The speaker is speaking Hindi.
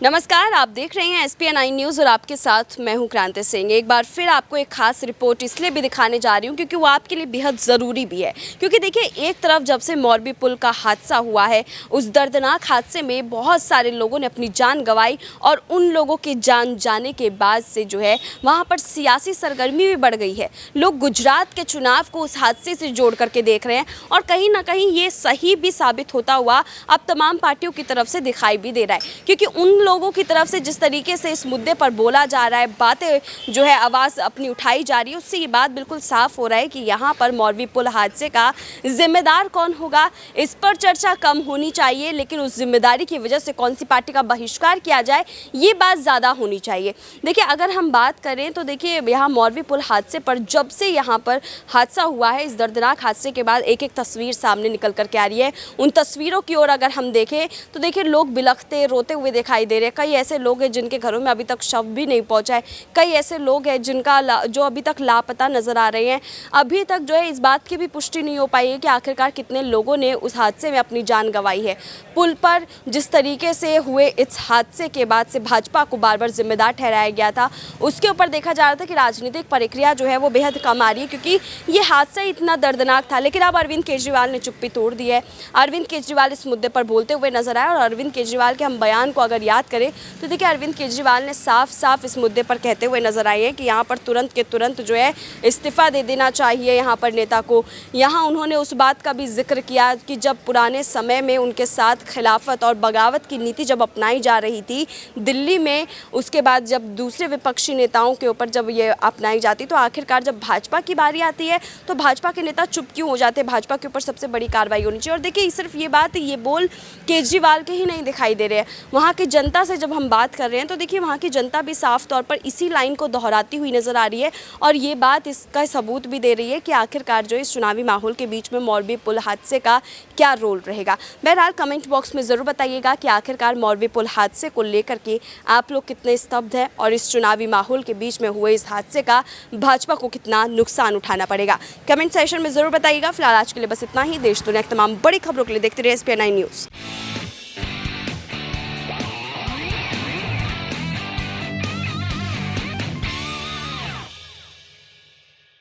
नमस्कार, आप देख रहे हैं SPN9 न्यूज़ और आपके साथ मैं हूं क्रांति सिंह। एक बार फिर आपको एक खास रिपोर्ट इसलिए भी दिखाने जा रही हूं क्योंकि वो आपके लिए बेहद ज़रूरी भी है। क्योंकि देखिए, एक तरफ जब से मोरबी पुल का हादसा हुआ है, उस दर्दनाक हादसे में बहुत सारे लोगों ने अपनी जान गंवाई और उन लोगों की जान जाने के बाद से जो है वहाँ पर सियासी सरगर्मी भी बढ़ गई है। लोग गुजरात के चुनाव को उस हादसे से जोड़ करके देख रहे हैं और कहीं ना कहीं ये सही भी साबित होता हुआ अब तमाम पार्टियों की तरफ से दिखाई भी दे रहा है। क्योंकि उन लोगों की तरफ से जिस तरीके से इस मुद्दे पर बोला जा रहा है, बातें जो है आवाज़ अपनी उठाई जा रही है, उससे ये बात बिल्कुल साफ हो रहा है कि यहाँ पर मोरबी पुल हादसे का जिम्मेदार कौन होगा, इस पर चर्चा कम होनी चाहिए। लेकिन उस जिम्मेदारी की वजह से कौन सी पार्टी का बहिष्कार किया जाए, ये बात ज़्यादा होनी चाहिए। देखिए, अगर हम बात करें तो देखिए, यहाँ मोरबी पुल हादसे पर जब से यहाँ पर हादसा हुआ है, इस दर्दनाक हादसे के बाद एक एक तस्वीर सामने निकल कर के आ रही है। उन तस्वीरों की ओर अगर हम देखें तो देखिए, लोग बिलखते रोते हुए दिखाई दे रहे हैं। कई ऐसे लोग हैं जिनके घरों में अभी तक शव भी नहीं पहुंचा है। कई ऐसे लोग हैं जिनका जो अभी तक लापता नजर आ रहे हैं। अभी तक जो है इस बात की भी पुष्टि नहीं हो पाई है कि आखिरकार कितने लोगों ने उस हादसे में अपनी जान गंवाई है। पुल पर जिस तरीके से हुए इस हादसे के बाद से भाजपा को बार बार जिम्मेदार ठहराया गया था, उसके ऊपर देखा जा रहा था कि राजनीतिक प्रक्रिया जो है वो बेहद कम आ रही है, क्योंकि ये हादसा इतना दर्दनाक था। लेकिन अब अरविंद केजरीवाल ने चुप्पी तोड़ दी है। अरविंद केजरीवाल इस मुद्दे पर बोलते हुए नजर आए और अरविंद केजरीवाल के हम बयान को अगर याद करें तो देखिए, अरविंद केजरीवाल ने साफ साफ इस मुद्दे पर कहते हुए नजर आए हैं कि यहाँ पर तुरंत के तुरंत जो है इस्तीफा दे देना चाहिए यहाँ पर नेता को। यहाँ उन्होंने उस बात का भी जिक्र किया कि जब पुराने समय में उनके साथ खिलाफत और बगावत की नीति जब अपनाई जा रही थी दिल्ली में, उसके बाद जब दूसरे विपक्षी नेताओं के ऊपर जब ये अपनाई जाती, तो आखिरकार जब भाजपा की बारी आती है तो भाजपा के नेता चुप क्यों हो जाते। भाजपा के ऊपर सबसे बड़ी कार्रवाई होनी चाहिए। और देखिए, सिर्फ ये बात, ये बोल केजरीवाल के ही नहीं दिखाई दे रहे हैं। वहाँ की जनता से जब हम बात कर रहे हैं तो देखिए, वहाँ की जनता भी साफ तौर पर इसी लाइन को दोहराती हुई नजर आ रही है और ये बात इसका सबूत भी दे रही है कि आखिरकार जो इस चुनावी माहौल के बीच में मोरबी पुल हादसे का क्या रोल रहेगा। बहरहाल कमेंट बॉक्स में ज़रूर बताइएगा कि आखिरकार मोरबी पुल हादसे को लेकर के आप लोग कितने स्तब्ध हैं और इस चुनावी माहौल के बीच में हुए इस हादसे का भाजपा को कितना नुकसान उठाना पड़ेगा। कमेंट सेशन में ज़रूर बताइएगा। फिलहाल आज के लिए बस इतना ही। देश दुनिया की तमाम बड़ी खबरों के लिए देखते रहिए SPN9 न्यूज़।